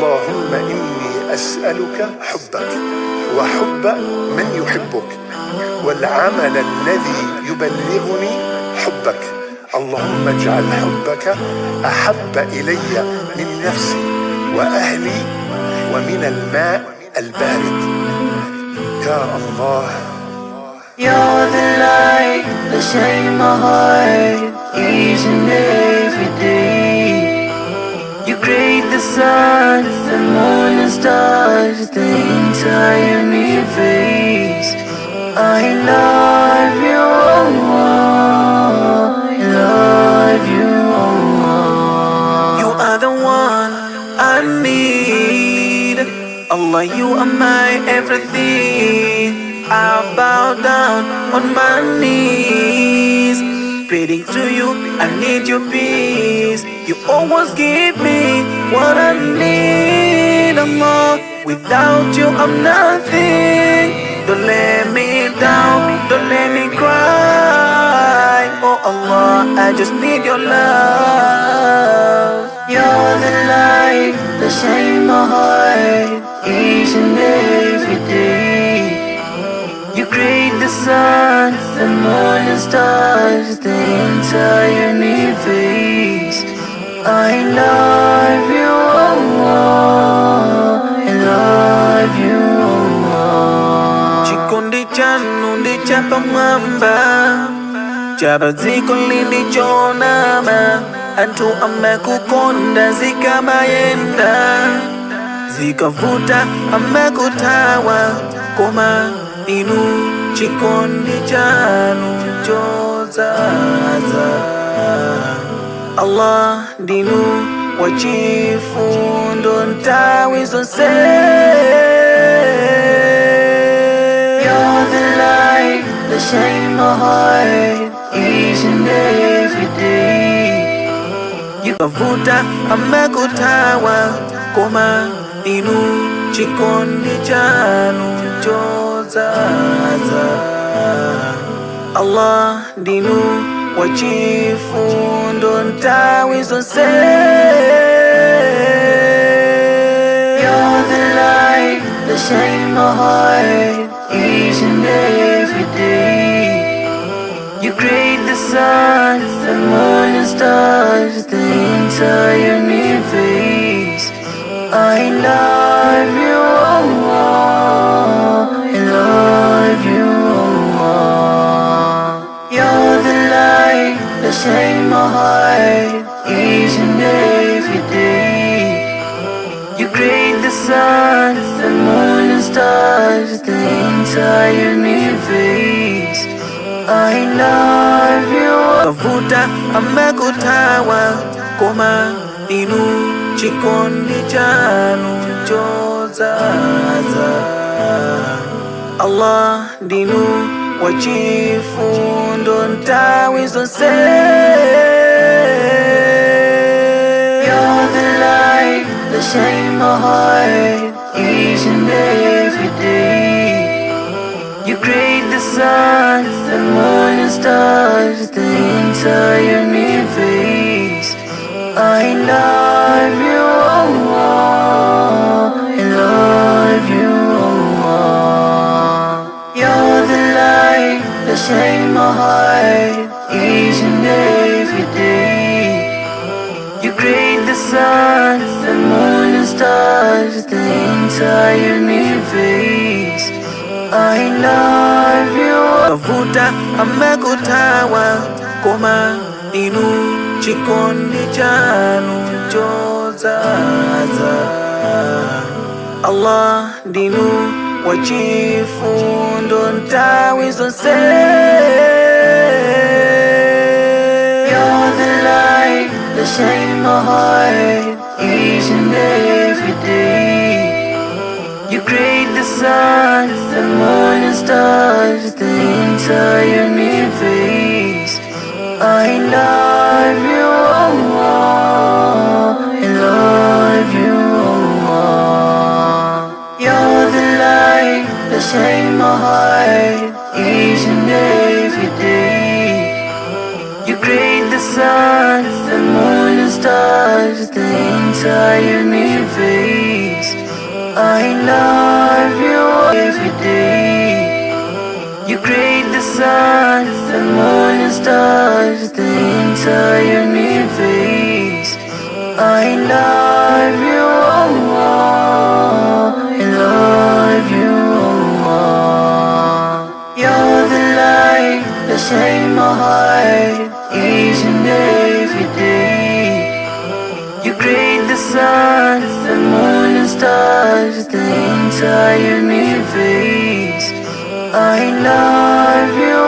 اللهم إني أسألك حبك وحب من يحبك والعمل الذي يبلغني حبك. اللهم اجعل حبك أحب إلي من نفسي وأهلي ومن الماء البارد. يا الله. You're the light that shines my heart each and every day. You create the sun, the moon and stars, the entire universe. I love you, Allah. I love you, Allah. You are the one I need. Allah, you are my everything. I bow down on my knees, praying to you, I need your peace. You always give me what I need, Allah. Without you I'm nothing. Don't let me down, don't let me cry. Oh Allah, I just need your love. You're the light that shines my heart each and every day. You create the sun, the moon and stars, the entire universe. I love you, Allah. I love you, Allah. Chikondi chanu ndi chapamwamba, chapa dziko lili chonama. Anthu amakukonda zikamayenda, zikavuta amakuthawa, koma inu chikondi chanu chodzaza. Allah ndinu wachifundo nthawi zonse. You're the light that shines my heart each and every day. Yukavuta amakuthawa, koma inu chikondi chanu chodzaza. Allah ndinu wachifundo nthawi zonse. You're the light that shines my heart each and every day. You create the sun, the moon and stars, the entire universe. I love you, Allah. I love you, Allah. You're the light that shines my heart each and every day. You create the sun, the moon and stars, the entire universe. I love you. Kavuta amakuthawa, koma inu chikondi chanu chodzaza. Allah ndinu wachifundo nthawi zonse. You're the light that shines my heart each and every day. You create the sun, the moon and stars, the entire universe. I love you, Allah. I love you, Allah. You're the light that shines my heart each and every day. You create the sun, the moon and stars, the entire universe. I love you. Kavuta amakuthawa, koma inu chikondi chanu chodzaza. Allah ndinu wachifundo nthawi zonse. You're the light that shines my heart each and every day. You create the sun, the moon and stars, the entire universe. I love you, Allah. I love you, Allah. You're the light that shines my heart each and every day. You create the sun, the moon and stars, the entire universe. I love you every day. You create the sun, the moon and stars, the entire universe. I love you, Allah. I love you, Allah. You're the light that shines my heart each and every day. You create the sun, the moon and stars, the entire universe. I love you,